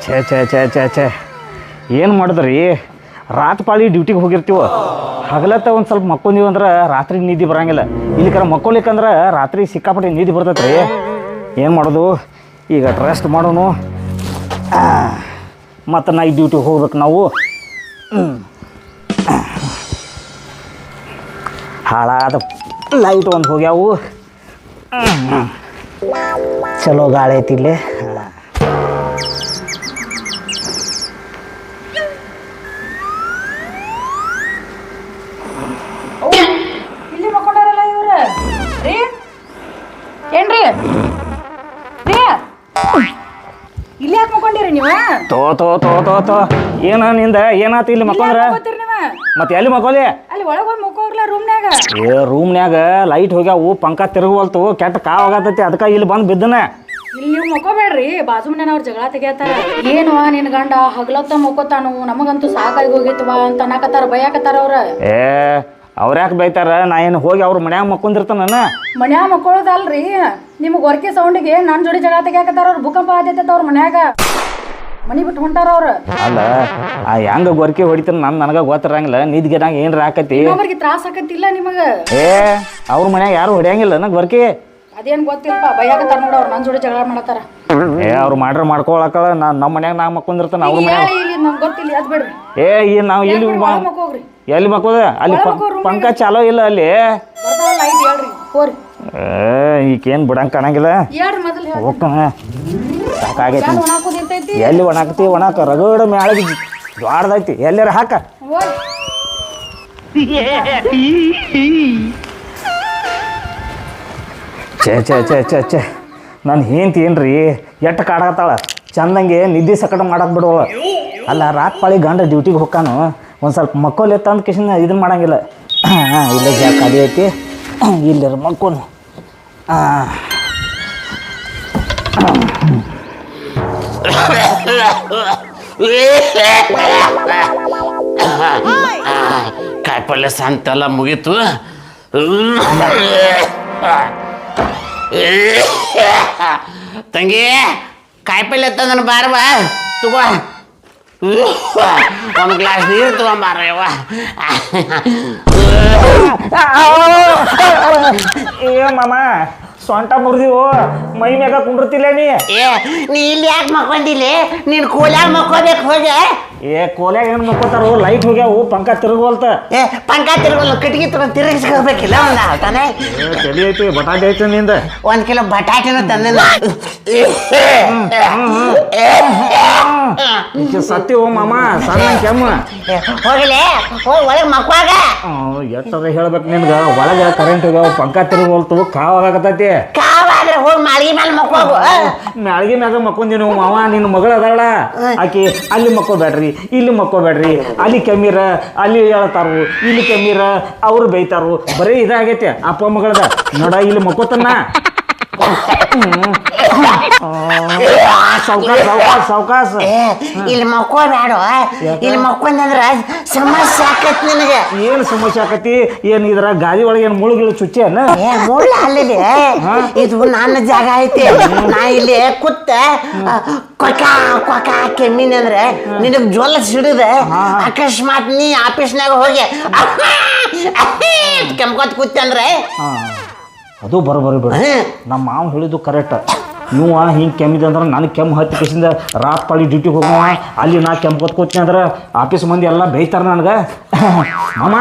ಛೇ ಛೇ ಛೇ ಛೇ ಛೇ ಏನು ಮಾಡಿದ್ರಿ ರಾತ್ ಪಾಳಿ ಡ್ಯೂಟಿಗೆ ಹೋಗಿರ್ತೀವ ಹಗಲತ್ತ ಒಂದು ಸ್ವಲ್ಪ ಮಕ್ಕೊಂದೀವಿ ಅಂದ್ರೆ ರಾತ್ರಿ ನಿದ್ದೆ ಬರೋಂಗಿಲ್ಲ ಇಲ್ಲಿಕರ ಮಕ್ಕೊಲಿಕ್ಕಂದ್ರೆ ರಾತ್ರಿ ಸಿಕ್ಕಾಪಟ್ಟೆ ನಿದ್ದೆ ಬರ್ತೈತೆ ರೀ ಏನು ಮಾಡೋದು ಈಗ ರೆಸ್ಟ್ ಮಾಡೋನು ಮತ್ತು ನೈಟ್ ಡ್ಯೂಟಿಗೆ ಹೋಗ್ಬೇಕು ನಾವು ಹಾಳಾದ ಲೈಟ್ ಒಂದು ಹೋಗ್ಯಾವು ಚಲೋ ಗಾಳಿ ಐತಿ ಇಲ್ಲಿ ಇಲ್ಲಿ ಮಕ್ಕೊಂಡಾರಲ್ಲ ಇವ್ರ ರೀ ಏನ್ರಿ ರೀ ಇಲ್ಲಿ ಯಾಕೆ ಮಕ್ಕೊಂಡಿರಿ ನೀವು ತೋ ತೋ ತೋ ತೋ ತೋ ಏನ ನಿಂದ ಏನಾತ ಇಲ್ಲಿ ಮಕ್ಕೊಂಡ್ರ ಮತ್ತೆ ಎಲ್ಲಿ ಮಕ್ಕೋಲಿ ಅಲ್ಲಿ ಒಳಗೆ ಹೋಗಿ ಮಕ್ಕೋಗ್ಲ ರೂಮ್ನ್ಯಾಗ ರೂಮ್ನ್ಯಾಗ ಲೈಟ್ ಹೋಗ್ಯಾವು ಪಂಕ ತಿರುಗವಲ್ತು ಕೆಟ್ಟ ಕಾವಾಗತೈತಿ ಅದಕ್ಕೆ ಇಲ್ಲಿ ಬಂದು ಬಿದ್ದನ ಇಲ್ಲಿ ನೀವು ಮಕ್ಕೋಬೇಡ್ರಿ ಬಾಜು ಮನೆಯವ್ರ ಜಗಳ ತೆಗಿಯತ್ತಾರ ಏನು ನಿನ್ ಗಂಡ ಹಗಲತ್ತ ಮಕ್ಕೋತಾನು ನಮಗಂತೂ ಸಾಕಾಗಿ ಹೋಗಿತ್ವಾ ಅಂತ ಅನ್ನಕತ್ತಾರ ಬೈಯಾಕತ್ತಾರ ಅವ್ರ ಅವ್ರ್ಯಾಕೆ ಬೈತಾರ ನಾ ಏನು ಹೋಗಿ ಅವ್ರ ಮನ್ಯಾಗ ಮಕ್ಕೊಂಡಿರ್ತಾನ ಮನ್ಯಾಗ ಮಕ್ಕೊಳ್ಳೋದಲ್ರಿ ನಿಮ್ಗೆ ವರ್ಕಿ ಸೌಂಡಿಗೆ ನನ್ನ ಜೋಡಿ ಜಗಳ ತೆಗಿಯಾಕತ್ತಾರ ಅವ್ರ ಭೂಕಂಪ ಆದೈತೆ ಅವ್ರ ಮನ್ಯಾಗ ಮನಿ ಬಿಟ್ಟು ಹೊಂಟಾರ ಅವ್ರ ಅಲ್ಲ ಆ ಹೆಂಗ ಗೊರ್ಕೆ ಹೊಡಿತಾರ ನನಗ ಗೊತ್ತಿರಂಗಿಲ್ಲ ನಿದ್ಗೆನಾಗ ಏನ್ರ ಆಕತಿ ಅವ್ರಿಗೆ ತ್ರಾಸ ಆಕತ್ತಿಲ್ಲ ನಿಮಗ ಅವ್ರ ಮನ್ಯಾಗ ಯಾರು ಹೊಡಿಯಂಗಿಲ್ಲ ನಂಗೆ ಗೊರ್ಕೆ ಅದೇನ್ ಗೊತ್ತಿಲ್ಪ ಬೈಯಾಕತ್ತಾರ ನೋಡ ಅವ್ರ ನನ್ನ ಜೋಡಿ ಜಗಳ ಮಾಡತ್ತಾರ ಅವ್ರು ಮಾಡ್ರ ಮಾಡ್ಕೊಳಕಳ ನಮ್ಮ ಮನ್ಯಾಗ ನಾ ಮಕ್ಕೊಂಡಿರ್ತಾನ ಅವ್ರ ಮನ್ಯಾಗ ನಮ್ಗೆ ಗೊತ್ತಿಲ್ಲ ಅದ್ ಬಿಡ್ರಿ ನಾವು ಇಲ್ಲಿ ಮಕ್ಕೋಗ್ರಿ ಎಲ್ಲಿ ಮಕ್ಕೋದ ಅಲ್ಲಿ ಪಂಕ ಚಾಲೋ ಇಲ್ಲ ಅಲ್ಲಿ ಲೈಟ್ ಹೇಳ್ರಿ ಹೋರಿ ಈಕೇನ್ ಬಿಡಂಗ್ ಕಾಣಂಗಿಲ್ಲ ಹೋಗ್ತಾನ ಸಾಕಾಗೈತಿ ಎಲ್ಲಿ ಒಣಾಕತಿ ಒಣಾಕ ರಗಡ ಮ್ಯಾಳಗಿ ದ್ವಾಡ್ದೈತಿ ಎಲ್ಲಾರ ಹಾಕ ಛೇ ಛೇ ಛೇ ಛೇ ಛೇ ನಾನು ಹೆಂಡ್ತಿ ಏನ್ರಿ ಎಟ್ಟು ಕಾಡಾಕತ್ತಾಳ ಚಂದಂಗೆ ನಿದ್ದೆ ಸಕಟ ಮಾಡಕ್ ಬಿಡುವಳ ಅಲ್ಲ ರಾತ್ ಪಾಳಿ ಗಂಡ ಡ್ಯೂಟಿಗೆ ಹೋಗ್ಕಾನು ಒಂದು ಸ್ವಲ್ಪ ಮಕ್ಕೋಲೆ ತಂದು ಕಿಶನ್ ಇದನ್ನ ಮಾಡಂಗಿಲ್ಲ ಇಲ್ಲ ಜಾಗ ಖಾಲಿ ಐತಿ ಇಲ್ಲರ ಮಕ್ಕೋನು ಕಾಯಿಪಲ್ಯ ಸಂತೆಲ್ಲ ಮುಗೀತು ತಂಗಿ ಕಾಯಿಪಲ್ಯ ತಂದನು ಬಾರವ ತಗೋ ಒಂದು ಗ್ಲಾಸ್ ನೀರು ತಗೊಂಬಾರವ್ವ ಮಾಮ ಸೊಂಟ ಮುರಿದಿವು ಮೈ ಮ್ಯಾಗ ಕುಂಡಿರ್ತಿಲ್ಲ ನೀ ಇಲ್ಲಿ ಯಾಕೆ ಮಕ್ಕೊಂಡಿಲ್ಲ ನೀನು ಕೋಲ್ಯಾಗ ಮಕ್ಕೋಬೇಕು ಹೋಗಿ ಕೋಲ್ಯಾಗ ಏನು ಮಕ್ಕೋತಾರ ಲೈಟ್ ಹೋಗ್ಯಾವು ಪಂಕ ತಿರುಗವಲ್ತ ಪಂಕ ತಿರುಗಲ್ಲ ಕಟ್ಟಿಗೆ ತಗೊಂಡು ತಿರುಗಿಸ್ಕೋಬೇಕಿಲ್ಲ ಒಂದು ತಾನೇ ತಲೆ ಐತಿ ಬಟಾಟೆ ಐತಿ ನಿಂದ 1 ಕಿಲೋ ಬಟಾಟೆನ ತಂದ ಸತ್ತಿ ಓ ಮಾಮ ಸಣ್ಣ ಕೆಮ್ಮ ಹೋಗಲೇ ಹೋಗಿ ಒಳಗೆ ಮಕ್ವಾಗ ಎಷ್ಟದ ಹೇಳ್ಬೇಕು ನಿನ್ಗ ಒಳಗ ಕರೆಂಟ್ ಹೋಗ್ಯಾವ ಪಂಕ ತಿರುಗವಲ್ತು ಕಾವಾಗತೈತಿ ಕಾವಾದ್ರೆ ಹೋಗಿ ಮಾಳಿಗೆ ಮೇಲೆ ಮಕ್ಕೋಗು ಮ್ಯಾಳ್ಗಿ ಮ್ಯಾಗ ಮಕ್ಕೊಂದಿ ನೀವು ಮಾವ ನಿನ್ನ ಮಗಳು ಅದಾಳ ಆಕಿ ಅಲ್ಲಿ ಮಕ್ಕೋಬೇಡ್ರಿ ಇಲ್ಲಿ ಮಕ್ಕೋಬೇಡ್ರಿ ಅಲ್ಲಿ ಕೆಮ್ಮಿರ ಅಲ್ಲಿ ಹೇಳ್ತಾರು ಇಲ್ಲಿ ಕೆಮ್ಮಿರ ಅವ್ರು ಬೈತಾರು ಬರೀ ಇದಾಗೈತೆ ಅಪ್ಪ ಮಗಳದ ನೋಡ ಇಲ್ಲಿ ಮಕ್ಕೋತನ್ನ ಸಾವಕಾಶ ಇಲ್ಲಿ ಮಕ್ಕೋಬೇಡ ಇಲ್ಲಿ ಮಕ್ಕೊಂದಂದ್ರ ಸಮಸ್ಯೆ ಆಕತ್ ನಿನಗೆ ಏನ್ ಸಮಸ್ಯೆ ಆಕತಿ ಏನ್ ಇದ್ರ ಗಾದಿ ಒಳಗೆ ಏನ್ ಮುಳುಗಿಳು ಚುಚ್ಚೇನ ಮುಳ್ಳ ಅಲ್ಲಿದೆ ಇದು ನನ್ನ ಜಾಗ ಐತಿ ನಾ ಇಲ್ಲಿ ಕೂತ ಕೊಕ ಕೊಕ ಕೆಮ್ಮಿನಂದ್ರೆ ನಿನಗ್ ಜೋಲ ಸಿಡಿದ ಅಕಸ್ಮಾತ್ ನೀ ಆಫೀಸ್ನಾಗ ಹೋಗಿ ಕೆಮ್ಕೋತ್ ಕೂತ ಅಂದ್ರೆ ಅದು ಬರೋಬರಿ ಬಿಡ ನಮ್ಮ ಮಾವ ಹೇಳಿದ್ದು ಕರೆಕ್ಟ್ ಇವ ಹಿಂಗೆ ಕೆಮ್ಮಿದೆ ಅಂದ್ರೆ ನನಗೆ ಕೆಮ್ಮು ಹತ್ತಿ ಕೇಸಿಂದ ರಾತ್ ಪಾಳಿ ಡ್ಯೂಟಿಗೆ ಹೋಗುವ ಅಲ್ಲಿ ನಾ ಕೆಮ್ಕೋತ್ ಕೂತೀನಿ ಅಂದ್ರೆ ಆಫೀಸ್ ಮಂದಿ ಎಲ್ಲ ಬೈತಾರೆ ನನಗೆ ಮಾಮ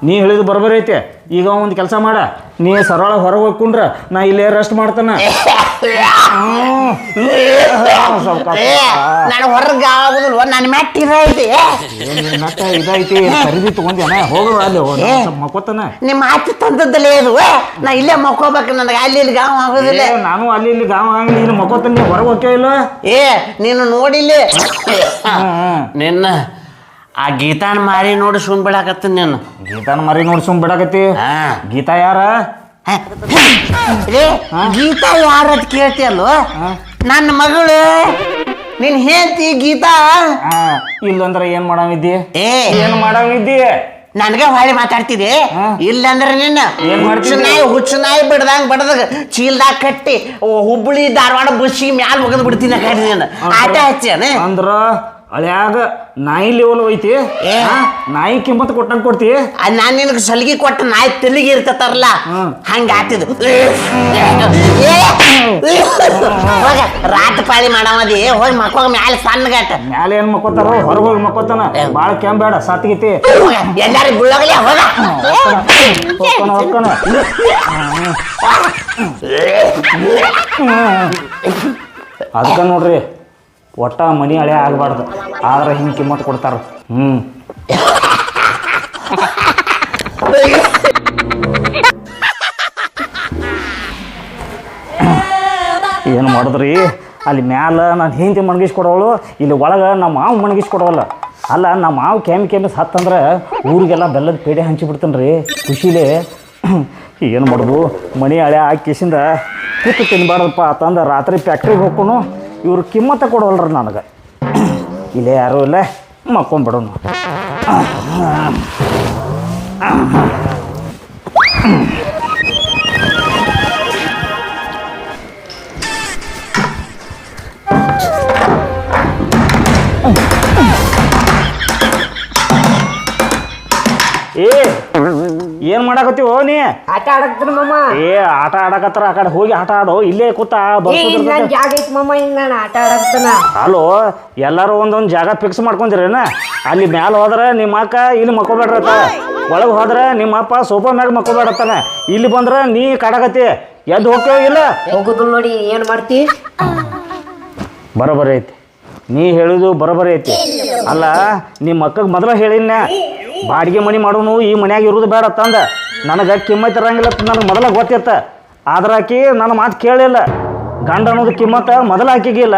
ನೀ ಹೇಳಿದ್ದು ಬರೋಬರಿ ಐತೆ ಈಗ ಒಂದು ಕೆಲಸ ಮಾಡ ನೀ ಸರಳ ಹೊರಗೆ ಹೋಗ್ಕೊಂಡ್ರ ನಾ ಇಲ್ಲೇ ರೆಸ್ಟ್ ಮಾಡ್ತಾನ ನಾನು ಹೊರಗೆ ಆಗುದಿಲ್ವ ನನ್ನ ಮೆಟ್ಟಿರ ಐತಿ ನಟ್ಟ ಇದೈತಿ ಖರೀದಿ ತಗೊಂಡ್ಯಾನ ಹೋಗುವ ಅಲ್ಲಿ ಮಕ್ಕೋತಾನ ನಿಮ್ಮ ಆಚೆ ತಂದದ್ದಲ್ಲೇ ಇದು ನಾ ಇಲ್ಲೇ ಮಕ್ಕೋಬೇಕು ನನಗೆ ಅಲ್ಲಿ ಇಲ್ಲಿ ಗಾವ್ ಆಗೋದಿಲ್ಲ ನಾನು ಅಲ್ಲಿ ಇಲ್ಲಿ ಗಾವ್ ಆಗಲಿ ಇಲ್ಲಿ ಮಕ್ಕೋತಾನೆ ಹೊರಗೆ ಹೋಗ್ತೇ ಇಲ್ಲ ನೀನು ನೋಡಿಲ್ಲ ನಿನ್ನ ಆ ಗೀತಾನ ಮಾರಿ ನೋಡಿ ಸುಮ್ ಬಿಡಾಕತ್ತ ನೀನು ಗೀತಾನ ಮಾರಿ ನೋಡಿ ಸುಮ್ ಬಿಡಾಕತ್ತಿ ಗೀತಾ ಯಾರ ಗೀತಾ ಯಾರದ್ ಕೇಳ್ತಿಯಲ್ವ ನನ್ನ ಮಗಳು ನಿನ್ ಹೇಳ್ತಿ ಗೀತಾ ಇಲ್ಲಂದ್ರ ಏನ್ ಮಾಡಾವಿದ್ದಿ ಏನ್ ಮಾಡಾವಿದ್ದಿ ನನಗೆ ಹೊಳ್ಳಿ ಮಾತಾಡ್ತಿದೆ ಇಲ್ಲಂದ್ರೆ ನಿನ್ನ ಹುಚ್ಚು ನಾಯಿ ಬಡ್ದಾಗ ಚೀಲ್ದಾಗ ಕಟ್ಟಿ ಹುಬ್ಬಳ್ಳಿ ಧಾರವಾಡ ಬಸ್ಸಿಗೆ ಮ್ಯಾಲ ಒಗದ್ ಬಿಡ್ತೀನಿ ಕಡಿ ನೀನು ಆಟ ಹಚ್ಚೇನ ಅಂದ್ರ ಹಳ್ಯಾಗ ನಾಯಿ ಲೆವೆಲ್ ಐತಿ ನಾಯಿ ಕಿಮ್ಮತ್ ಕೊಟ್ಟಂಗ್ ಕೊಡ್ತಿ ನಾನ್ ನಿನಗೆ ಸಲಿಗೆ ಕೊಟ್ಟ ನಾಯಿ ತೆಲಿಗೆ ಇರ್ತತಾರಲ್ಲ ಹಂಗ ಆತಿದ್ ಹೋಗ ರಾತ್ ಪಾಳಿ ಮಾಡಮದಿ ಹೋಗಿ ಮಕ್ಕೋಗ ಮ್ಯಾಲ ಸಣ್ಣಗಟ್ಟ ಮ್ಯಾಲೆ ಏನ್ ಮಕ್ಕೋತಾರ ಹೊರಗೆ ಹೋಗಿ ಮಕ್ಕೋತಾನ ಬಾಳ ಕೆಂಪ್ ಬೇಡ ಸಾತ್ಗೈತಿ ಎಲ್ಲಾರು ಗುಳ್ಳೋಗಲಿ ಹೋಗ ಹೊಕ್ಕೋಣ ಅದಕ್ಕ ನೋಡ್ರಿ ಒಟ್ಟ ಮನಿ ಹಳೆ ಆಗ್ಬಾರ್ದು ಆದ್ರೆ ಹಿಂಗೆ ಕಿಮ್ಮತ್ ಕೊಡ್ತಾರ ಏನು ಮಾಡಿದ್ರಿ ಅಲ್ಲಿ ಮ್ಯಾಲ ನಾನು ಹಿಂದೆ ಮಣಗಿಸ್ಕೊಡೋಳು ಇಲ್ಲಿ ಒಳಗೆ ನಮ್ಮ ಮಾವು ಮಣಗಿಸ್ಕೊಡೋಲ್ಲ ಅಲ್ಲ ನಮ್ಮ ಮಾವು ಕೆಮ್ಮಿ ಸತ್ತಂದ್ರೆ ಊರಿಗೆಲ್ಲ ಬೆಲ್ಲದ ಪೇಡೆ ಹಂಚಿಬಿಡ್ತಾನೆ ರೀ ಖುಷಿಲೇ ಏನು ಮಾಡೋದು ಮನಿ ಹಳೆ ಹಾಕಿಸಿಂದ ಕೂತು ತಿನ್ಬಾರ್ದಪ್ಪ ಅಂತಂದು ರಾತ್ರಿ ಫ್ಯಾಕ್ಟ್ರಿಗೆ ಹೋಗ್ಕೊನು ಇವ್ರು ಕಿಮ್ಮತ್ತ ಕೊಡೋಲ್ರಿ ನನಗೆ ಇಲ್ಲೇ ಯಾರೂ ಇಲ್ಲ ಮಕ್ಕೊಂಬಿಡೋನು ಏನ್ ಮಾಡಾಕತ್ತೀವೋ ನೀ ಆಟ ಆಡಕ್ತೀನಿ ಮಮ್ಮ ಆಟ ಆಡಕತ್ತಾರ ಆ ಕಡೆ ಹೋಗಿ ಆಟ ಆಡೋ ಇಲ್ಲೇ ಕೂತ ಜಾಗ ಐತಿ ಮಮ್ಮ ಹಿಂಗ ನಾನು ಆಟ ಆಡಕ್ತನ ಅಲ್ಲೋ ಎಲ್ಲಾರು ಒಂದೊಂದ್ ಜಾಗ ಫಿಕ್ಸ್ ಮಾಡ್ಕೊಂತೀರೇನ ಅಲ್ಲಿ ಮ್ಯಾಲ ಹೋದ್ರ ನಿಮ್ಮ ಅಕ್ಕ ಇಲ್ಲಿ ಮಕ್ಕೋಬೇಡ್ರತ್ತ ಒಳಗೆ ಹೋದ್ರ ನಿಮ್ಮ ಅಪ್ಪ ಸೋಫಾ ಮ್ಯಾಗ ಮಕ್ಕೋಬೇಡತ್ತಾನ ಇಲ್ಲಿ ಬಂದ್ರ ನೀ ಕಾಡಕತ್ತಿ ಎದ್ದು ಹೋಗ್ತೇವ ಇಲ್ಲ ಹೋಗುದಿಲ್ಲ ನೋಡಿ ಏನ್ ಮಾಡ್ತಿ ಬರೋಬರಿ ಐತಿ ನೀ ಹೇಳುದು ಬರೋಬರಿ ಐತಿ ಅಲ್ಲ ನಿಮ್ಮ ಅಕ್ಕಗೆ ಮೊದಲ ಹೇಳಿನ ಬಾಡಿಗೆ ಮನೆ ಮಾಡೋನು ಈ ಮನ್ಯಾಗ ಇರೋದು ಬೇಡ ತಂದ ನನಗೆ ಕಿಮ್ಮತ್ ಇರಂಗಿಲ್ಲ ನನಗೆ ಮೊದಲ ಗೊತ್ತಿತ್ತ ಆದ್ರೆ ಆಕಿ ನನ್ನ ಮಾತು ಕೇಳಿಲ್ಲ ಗಂಡ ಅನ್ನೋದು ಕಿಮ್ಮತ್ತ ಮೊದಲ ಆಕಿಗಿಲ್ಲ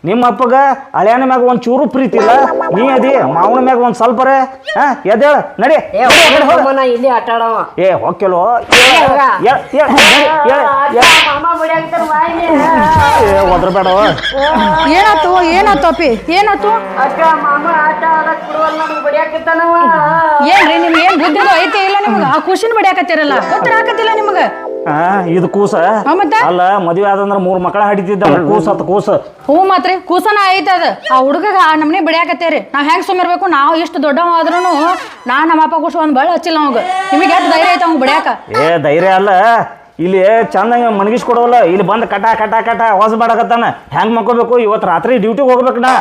ನಿಮ್ಮ ಅಪ್ಪಗ ಹಳ್ಯಾನ ಮ್ಯಾಗ ಒಂದು ಚೂರು ಪ್ರೀತಿ ಇಲ್ಲ ನೀ ಅದಿ ಮಾವನ ಮ್ಯಾಗ ಒಂದು ಸ್ವಲ್ಪರೇ ಎದ್ದೇಳ ನಡಿ ಇಲ್ಲಿ ಆಟ ಆಡವ ಹೊಕ್ಕೆಲೋ ಒದ್ರಬೇಡ ಏನಾತು ಏನಾತು ಅಪ್ಪಿ ಏನಾತು ಅಕ್ಕ ಮಾಮ ಆಟ ಆಡಕ್ ಬಿಡುವಲ್ಲ ನನಗೆ ಬಡಿಯಾಕತ್ತಾನವ ಏನ್ರಿ ನಿಮ್ಗೆ ಏನ್ ಬುದ್ಧಿ ಐತೆ ಇಲ್ಲ ನಿಮ್ಗೆ ಆ ಖುಷಿನ ಬಡಿಯಾಕತ್ತಿರಲ್ಲ ಗೊತ್ತಿರ ಹಾಕತ್ತಿಲ್ಲ ನಿಮ್ಗೆ ಇದು ಕೂಸ ಅಲ್ಲ ಮದ್ವೆ ಆದಂದ್ರ 3 ಮಕ್ಕಳ ಹಡಿತಿದ್ದ ಕೂಸ ಹ್ಞೂ ಮಾತ್ರಿ ಕೂಸನ ಐತೆ ಅದ ಆ ಹುಡುಗಗ ಆ ನಮ್ನಿ ಬಡಿಯಾಕತ್ತೇರಿ ನಾವ್ ಹೆಂಗ್ ಸುಮ್ಮಿರ್ಬೇಕು ನಾವು ಎಷ್ಟು ದೊಡ್ಡವ ಆದ್ರೂ ನಮ್ಮ ಅಪ್ಪ ಕೂಸ ಒಂದ್ ಬಳ ಹಚ್ಚಿಲ್ಲ ಅವಾಗ ನಿಮಗೆ ಎಷ್ಟು ಧೈರ್ಯ ಐತೆ ಅವ್ನು ಬಡಿಯಾಕ ಧೈರ್ಯ ಅಲ್ಲ ಇಲ್ಲಿ ಚಂದಂಗ ಮನಗಿಸ್ಕೊಡವಲ್ಲ ಇಲ್ಲಿ ಬಂದ್ ಕಟ ಹೊಸ ಬಾಡಕತ್ತಾನ ಹೆಂಗ್ ಮಕ್ಕೋಬೇಕು ಇವತ್ತು ರಾತ್ರಿ ಡ್ಯೂಟಿಗೆ ಹೋಗ್ಬೇಕು ನಾ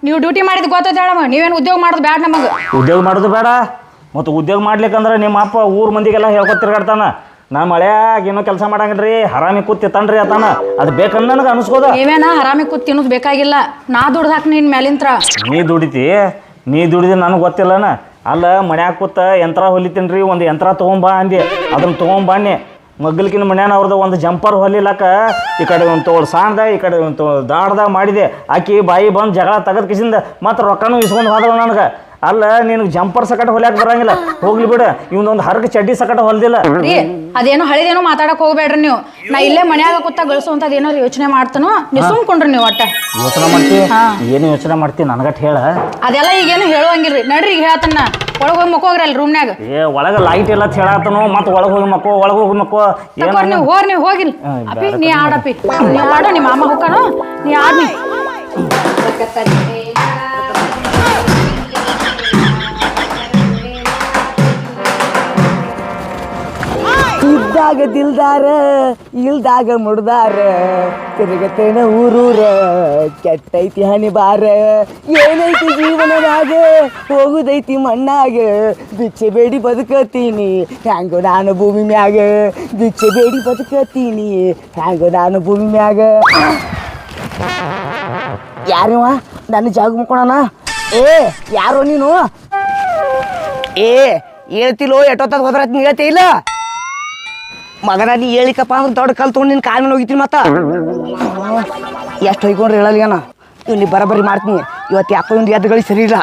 ನೀವು ಡ್ಯೂಟಿ ಮಾಡಿದ್ ಗೊತ್ತೈತೆ ಹೇಳಮ್ಮ ನೀವೇನು ಉದ್ಯೋಗ ಮಾಡೋದು ಬೇಡ ನಮಗೆ ಉದ್ಯೋಗ ಮಾಡೋದು ಬೇಡ ಮತ್ತು ಉದ್ಯೋಗ ಮಾಡ್ಲಿಕ್ಕಂದ್ರೆ ನಿಮ್ಮ ಅಪ್ಪ ಊರ್ ಮಂದಿಗೆಲ್ಲ ಹೇಳ್ಕೊತ ತಿರ್ಗಾಡ್ತಾನ ನಮ್ಮ ಮಳ್ಯಾಗ ಏನೋ ಕೆಲಸ ಮಾಡಂಗಿಲ್ರಿ ಹರಾಮಿ ಕೂತಿತ್ತಾನ್ರಿ ಅತಾನ ಅದು ಬೇಕಂದ್ ನನಗೆ ಅನಿಸ್ಕೋದ ನೀವೇನ ಹರಾಮಿ ಕೂತ್ ತಿನ್ನೋದು ಬೇಕಾಗಿಲ್ಲ ನಾ ದುಡ್ದು ಹಾಕಿ ನಿನ್ ಮ್ಯಾಲಿಂತ್ರ ನೀ ದುಡಿದಿ ನನಗೆ ಗೊತ್ತಿಲ್ಲನ ಅಲ್ಲ ಮನ್ಯಾಗ ಕೂತ ಯಂತ್ರ ಹೊಲಿತೀನ್ರಿ ಒಂದು ಯಂತ್ರ ತೊಗೊಂಬಾ ಅಂದೆ ಅದನ್ನ ತೊಗೊಂಬಾನಿ ಮಗ್ಗಲ್ಕಿನ ಮನ್ಯಾನ ಅವ್ರದ್ದು ಒಂದು ಜಂಪರ್ ಹೊಲಿಲಕ್ಕ ಈ ಕಡೆ ಒಂದು ತೋಳು ಸಾಣ್ದ ಈ ಕಡೆ ಒಂದು ದಾಡ್ದಾಗ ಮಾಡಿದೆ ಆಕಿ ಬಾಯಿ ಬಂದು ಜಗಳ ತೆಗೆದ ಕಿಸಿಂದ ಮತ್ತು ರೊಕ್ಕನೂ ಇಸ್ಕೊಂಡು ಹೋದವ ನನಗೆ ಅಲ್ಲ ನಿನಗೆ ಜಂಪರ್ ಸಕಟ ಹೊಲಿಯಾಕ ಬರಂಗಿಲ್ಲ ಹೋಗ್ಲಿ ಬಿಡ ಇವನೊಂದು ಹರಕ ಚಡ್ಡಿ ಸಕಟ ಹೊಲ್ದಿಲ್ಲ ಅದೇನೋ ಹಳಿದೇನೋ ಮಾತಾಡಕ್ ಹೋಗ್ಬೇಡ್ರಿ ನೀವು ನಾ ಇಲ್ಲೇ ಮನ್ಯಾಗ ಕೂತ ಗಳಿಸುವಂತದ್ ಏನಾರು ಯೋಚನೆ ಮಾಡ್ತಾನೋ ನೀವು ಸುಮ್ಕೊಂಡ್ರಿ ನೀವು ಒಟ್ಟ ಯೋಚನೆ ಮಾಡ್ತಿ ಏನು ಯೋಚನೆ ಮಾಡ್ತಿ ನನಗಟ್ ಹೇಳ ಅದೆಲ್ಲ ಈಗೇನು ಹೇಳುವಂಗಿಲ್ರಿ ನಡ್ರಿ ಈಗ ಹೇಳ್ತಾನ ಒಳಗೆ ಹೋಗಿ ಮಕ್ಕೋಗ್ರಿ ಅಲ್ಲಿ ರೂಮ್ನ್ಯಾಗ ಒಳಗ ಲೈಟ್ ಎಲ್ಲ ಹೇಳತ್ತನು ಮತ್ತೆ ಒಳಗೆ ಹೋಗಿ ಮಕ್ಕೋ ನೀವು ಹೋರ್ ನೀವು ಹೋಗಿಲ್ ಅಪ್ಪಿ ನೀ ಆಡಪ್ಪಿ ನೀ ಆಡು ನಿಮ್ಮ ಮಾಮ ಹೋಗ್ಕಾನು ನೀ ಆಡ್ನಿ ಇದ್ದಾಗ ದಿಲ್ದಾರ ಇಲ್ದಾಗ ಮುಡ್ದಾರ ತಿರುಗತೇನ ಊರೂರ ಕೆಟ್ಟೈತಿ ಹನಿ ಬಾರ ಏನೈತಿ ಜೀವನದಾಗ ಹೋಗುದೈತಿ ಮಣ್ಣಾಗ ಭಿಕ್ಷೆ ಬೇಡಿ ಬದುಕತೀನಿ ಹ್ಯಾಂಗೋ ನಾನು ಭೂಮಿ ಮ್ಯಾಗ ಭಿಕ್ಷೆ ಬೇಡಿ ಬದುಕತೀನಿ ಹ್ಯಾಂಗೋ ನಾನು ಭೂಮಿ ಮ್ಯಾಗ ಯಾರಿವ ನನ್ನ ಜಾಗ ಮುಕ್ಕೋಣ ಯಾರು ನೀನು ಹೇಳ್ತಿಲ್ಲೋ ಎಷ್ಟೊತ್ತದ ಹೋದ್ರ ಹೇಳ್ತಿ ಇಲ್ಲ ಮಗನ ನೀ ಹೇಳಿಕಪ್ಪ ಅಂದ್ರೆ ದೊಡ್ಡ ಕಲ್ ತೊಗೊಂಡು ನಿನ್ನ ಕಾಲ್ ಮೇಲೆ ಹೋಗಿತೀನಿ ಮತ್ತ ಎಷ್ಟು ಹೊಯ್ಕೊಂಡ್ರೆ ಹೇಳಲ್ಗನ ಇಲ್ಲಿ ಬರಬರಿ ಮಾಡ್ತೀನಿ ಇವತ್ತು ಯಾಕೋ ಒಂದು ಎದ್ದುಗಳು ಸರಿ ಇಲ್ಲ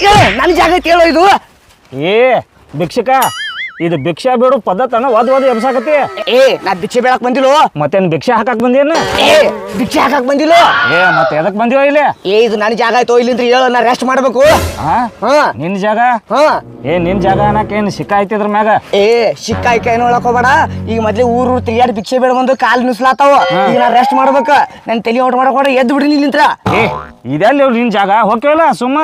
ಹೇಳ ನನ್ನ ಜಾಗ ಐತಿ ಹೇಳೋ ಇದು ಭಿಕ್ಷಕ ಇದು ಭಿಕ್ಷಾ ಬೇಡು ಪದ್ಧತನ ಒದ್ ಎಬ್ಸಾಕತಿ. ಏ ನಾ ಭಿಕ್ಷೆ ಬೇಡಕ್ ಬಂದಿಲ್ಲ. ಮತ್ತೇನ್ ಭಿಕ್ಷೆ ಹಾಕಕ್ ಬಂದೇನ? ಏ ಭಿಕ್ಷೆ ಹಾಕಕ್ ಬಂದಿಲ್ಲ. ಏ ಮತ್ತೆ ಎದಕ್ ಬಂದಿವ ಇಲ್ಲಿ? ಏ ಇದು ನನ್ನ ಜಾಗ ಆಯ್ತು, ಇಲ್ಲಿಂದ ಹೇಳು, ನಾ ರೆಸ್ಟ್ ಮಾಡ್ಬೇಕು. ಹಾ ಹಾ ನಿನ್ ಜಾಗ? ಹಾ ಏ ನಿನ್ ಜಾಗ ಅನ್ನಕ್ ಏನ್ ಸಿಕ್ಕ ಐತಿದ್ರ ಮ್ಯಾಗ? ಏ ಸಿಕ್ಕಾಯ್ಕ ಏನು ಹೇಳಕ್ ಹೋಗ್ಬೇಡ. ಈಗ ಮೊದ್ಲೇ ಊರು ತಿರ್ಗಾಡಿ ಭಿಕ್ಷೆ ಬೇಡ ಬಂದು ಕಾಲ್ ನುಸ್ಲಾತಾವ. ಈಗ ನಾ ರೆಸ್ಟ್ ಮಾಡ್ಬೇಕ. ನನ್ ತಲೆ ಔಟ್ ಮಾಡಕ್ ಹೋಗ್ರ ಎದ್ದು ಬಿಡಿ ಇಲ್ಲಿಂತ್ರ. ಏ ಇದೆಲ್ಲ ನಿನ್ ಜಾಗ ಹೋಗ್ಯವಲ್ಲ ಸುಮ್ಮ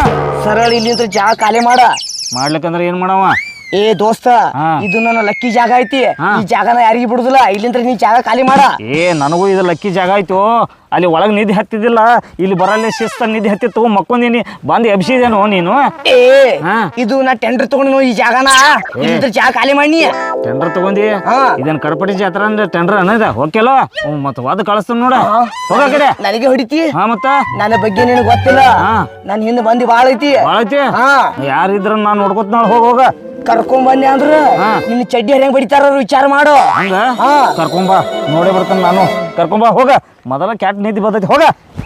ಸರಳ ಇಲ್ಲಿಂತ್ರ ಜಾಗ ಖಾಲಿ ಮಾಡ. ಮಾಡ್ಲಿಕ್ಕಂದ್ರ ಏನ್ ಮಾಡವ? ಏ ದೋಸ್ತ, ಹಾ. ಇದು ನನ್ನ ಲಕ್ಕಿ ಜಾಗ ಐತಿ. ಹಾ. ಈ ಜಾಗನ ಯಾರಿಗೂ ಬಿಡುದಿಲ್ಲ. ಇಲ್ಲಿಂತ್ರ ನೀ ಜಾಗ ಖಾಲಿ ಮಾಡ. ಏ ನನಗೂ ಇದು ಲಕ್ಕಿ ಜಾಗ ಆಯ್ತು. ಅಲ್ಲಿ ಒಳಗ್ ನಿಧಿ ಹತ್ತಿದ್ದಿಲ್ಲ, ಇಲ್ಲಿ ಬರಲ್ಲೇ ಶಿಸ್ತ ನಿಧಿ ಹತ್ತಿತ್ತು, ಮಕ್ಕೊಂದಿನಿ ಬಂದು ಎಬ್ಸಿದೇನೋ ನೀನು. ಏ ಹಾ. ಇದು ನಾ ಟೆಂಡರ್ ತಗೊಂಡು ಈ ಜಾಗನ ಇಲ್ಲಿಂತ್ರ ಜಾಗ ಖಾಲಿ ಮಾಡಿ. ಟೆಂಡರ್ ತಗೊಂಡಿ? ಹಾ. ಇದನ್ ಕಡಪಟಿ ಜಾತ್ರೆ ಅಂದ್ರೆ ಟೆಂಡರ್ ಅನ್ನದ ಹೋಗ್ಯಲ್ಲ ಮತ್ತ ವಾದ ಕಳಿಸ್ತಾನ ನೋಡ. ಹೋಗ ಕಡೆ. ನನಗೆ ಹೊಡಿತಿ. ಹಾ ಮತ್ತ ನನ್ನ ಬಗ್ಗೆ ನಿನಗೆ ಗೊತ್ತಿಲ್ಲ. ಹಾ. ನನ್ ಹಿಂದೆ ಬಂದಿ ಬಾಳ ಐತಿ. ಬಾಳ ಐತಿ. ಹಾ. ಯಾರಿದ್ರ ನಾನ್ ನೋಡ್ಕೊತ ನಾಳೆ ಹೋಗ ಕರ್ಕೊಂಡ್ ಬಂದೆ ಅಂದ್ರ ಹಾ. ನಿನ್ನ ಚಡ್ಡಿ ಹೆಂಗ್ ಬಡಿತಾರ ವಿಚಾರ ಮಾಡು. ಹಂಗ ಹಾ. ಕರ್ಕೊಂಬಾ, ನೋಡೇ ಬರ್ತಾನ ನಾನು. ಕರ್ಕೊಂಬಾ ಹೋಗ. ಮೊದಲ ಕ್ಯಾಟ್ ನಿಧಿ ಬರ್ತೈತಿ ಹೋಗ.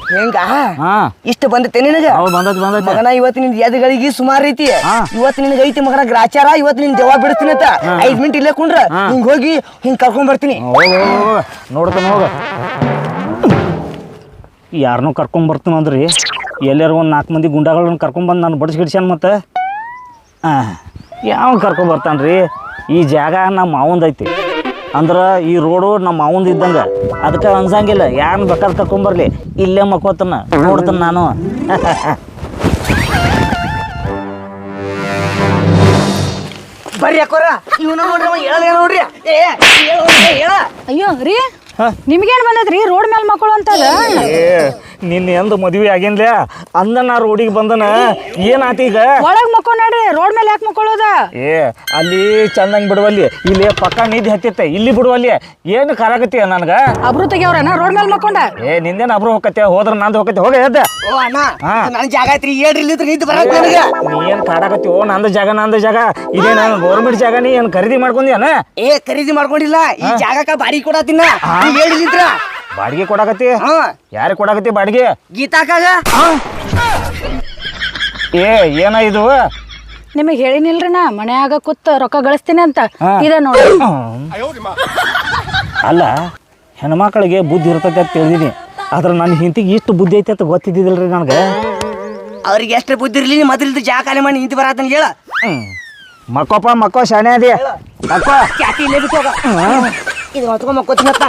ಹೆಂಗ ಹಾ ಇಷ್ಟ ಬಂದೈತೆ ನಿನಗ? ಹೌದು ಬಂದೈತಿ ಬಂದೈತಿ. ಮಗನ ಇವತ್ತು ನಿನ್ ಎದಗಳಿಗೆ ಸುಮಾರು ಐತಿ. ಹಾ. ಇವತ್ತು ನಿನಗೆ ಐತಿ ಮಗನ ಗ್ರಾಚಾರ. ಇವತ್ತು ನಿನ್ ದೆವ್ವ ಬಿಡ್ತೀನಿ ಅಂತ 5 ಮಿನಿಟ್ ಇಲ್ಲೇ ಕುಂಡ್ರ ಹಿಂಗ್ ಹೋಗಿ ಹಿಂಗ್ ಕರ್ಕೊಂಡ್ ಬರ್ತೀನಿ. ಹೋಗ ನೋಡ್ತಾನ ಹೋಗ. ಯಾರನ್ನೂ ಕರ್ಕೊಂಡ್ ಬರ್ತಾನ ಅಂದ್ರಿ ಎಲ್ಲಾರು ಒಂದು 4 ಮಂದಿ ಗುಂಡಾಗಳನ್ನ ಕರ್ಕೊಂಬಂದು ನಾನು ಬಡಿಸ್ಗಿಡ್ಸ್ಯಾನ ಮತ್ತೆ ಯಾವ ಕರ್ಕೊಂಡ್ ಬರ್ತಾನ್ರಿ? ಈ ಜಾಗ ನಮ್ಮ ಮಾವಂದೈತಿ ಅಂದ್ರೆ ಈ ರೋಡು ನಮ್ಮ ಮಾವಂದು ಇದ್ದಂಗೆ, ಅದಕ್ಕೆ ಅನ್ಸಂಗಿಲ್ಲ. ಯಾರನ್ನ ಬೇಕಾದ್ರೆ ಕರ್ಕೊಂಬರ್ಲಿ, ಇಲ್ಲೇ ಮಕ್ಕೋತಾನ ನೋಡ್ತಾನ ನಾನು. ಬರ್ರಿ ಅಕ್ಕೋರ, ಇವನ ನೋಡ್ರಿ ಅವ ಹೇಳ ನೋಡ್ರಿ. ಏ ಹೇಳ. ಅಯ್ಯೋ ರೀ, ನಿಮ್ಗೇನ್ ಬಂದದ್ರಿ ರೋಡ್ ಮೇಲೆ ಮಕ್ಕಳು ಅಂತದ? ನಿನ್ನ ಎಂದು ಮದುವೆ ಆಗಿನ್ಲ ಅಂದ ನಾ ರೋಡಿಗೆ ಬಂದನ ಏನಾತ ಈಗ? ಒಳಗ್ ಮಕ್ಕೊಂಡ್ರಿ, ರೋಡ್ ಮೇಲೆ ಯಾಕೆ ಮಕ್ಕೊಳ್ಳೋದ? ಏ ಅಲ್ಲಿ ಚಂದಂಗ್ ಬಿಡುವಲ್ಲಿ, ಇಲ್ಲಿ ಪಕ್ಕ ನಿಧಿ ಹತ್ತಿತ್ತೆ, ಇಲ್ಲಿ ಬಿಡುವಲ್ಲಿ ಏನು ಕರಾಗತ್ತಿ ನನಗ? ಅಬ್ರು ತೆಗಿಯವ್ರನ ರೋಡ್ ಮೇಲೆ ಮಕ್ಕೊಂಡ? ಏ ನಿಂದೇನ ಅಬ್ರು ಹೋಗತ್ತೆ, ಹೋದ್ರ ನಂದು ಹೋಗತ್ತೆ. ಹೋಗ ಎದ್ದ. ಓ ಅಣ್ಣ, ಹಾ. ನನ್ನ ಜಾಗ ಐತ್ರಿ, ಹೇಳ್ರಿ ಇಲ್ಲಿಂತ್ರ ನಿಂತು ಬರಕ್ ನನಗ. ನೀ ಏನ್ ಕಾಡಾಕತ್ತಿ? ಓ ನಂದು ಜಾಗ ಇದೇ ನಾನು ಗೌರ್ಮೆಂಟ್ ಜಾಗ. ನೀ ಏನ್ ಖರೀದಿ ಮಾಡ್ಕೊಂಡ್ಯಾನ? ಏ ಖರೀದಿ ಮಾಡ್ಕೊಂಡಿಲ್ಲ, ಈ ಜಾಗಕ್ಕ ಬಾಡಿಗೆ ಕೊಡತ್ತಿನ. ಹೇಳಿ ನಿಂತ್ರ ಬಾಡಿಗೆ ಕೊಡಾಕತ್ತಿ? ಹಾ. ಯಾರಿಗೆ ಕೊಡಾಕತ್ತಿ ಬಾಡಿಗೆ? ಗೀತಾಕಾಗ. ಏ ಏನ ಇದು? ನಿಮಗ್ ಹೇಳಿನಿಲ್ರಿ ನಾ ಮನ್ಯಾಗ ಕೂತ್ ರೊಕ್ಕ ಗಳಿಸ್ತೀನಿ ಅಂತ. ಹಾ. ಇದ ನೋಡಿ. ಅಲ್ಲ, ಹೆಣ್ಮಕ್ಳಿಗೆ ಬುದ್ಧಿ ಇರ್ತೈತೆ ಅಂತ ತಿಳಿದೀನಿ, ಆದ್ರೆ ನನ್ನ ಹಿಂತಿಗೆ ಇಷ್ಟು ಬುದ್ಧಿ ಐತೆ ಅಂತ ಗೊತ್ತಿದ್ದಿಲ್ರಿ ನನಗೆ. ಅವ್ರಿಗೆ ಎಷ್ಟು ಬುದ್ಧಿ ಇರ್ಲಿ, ಮೊದಲಿದ್ದು ಜಾಗ ಖಾಲಿ ಮಾಡಿ ನಿಂತು ಬರತ್ತನ ಹೇಳ. ಮಕ್ಕೋ ಶಾಣೆ ಅದೇ ಮಕ್ಕೋ. ಚಾಟಿ ಇಲ್ಲೇ ಬಿಟ್ಟು ಹೋಗ. ಇದು ಹೊತ್ಕೊಂಡ್ ಮಕ್ಕೋತೀನತ್ತ.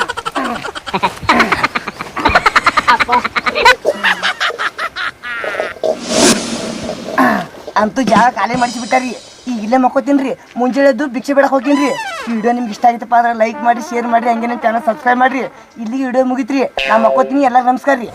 ಅಂತೂ ಜಾಗ ಖಾಲಿ ಮಾಡಿಸಿಬಿಟ್ಟಾರಿ. ಈಗ ಇಲ್ಲೇ ಮಕ್ಕೋತೀನ್ರಿ. ಮುಂಜಾನೆ ಎದ್ದು ಭಿಕ್ಷೆ ಬೇಡಕ್ಕೆ ಹೋಗ್ತೀನಿ. ಈ ವಿಡಿಯೋ ನಿಮ್ಗೆ ಇಷ್ಟ ಆಗಿತ್ತಪ್ಪ ಅಂದ್ರೆ ಲೈಕ್ ಮಾಡಿ, ಶೇರ್ ಮಾಡಿ, ಹಂಗೆ ನಮ್ಮ ಚಾನಲ್ ಸಬ್ಸ್ಕ್ರೈಬ್ ಮಾಡಿರಿ. ಇಲ್ಲಿಗೆ ವಿಡಿಯೋ ಮುಗಿತ್ರಿ. ನಾ ಮಕ್ಕೋತೀನಿ. ಎಲ್ಲರಿಗೂ ನಮಸ್ಕಾರ ರೀ.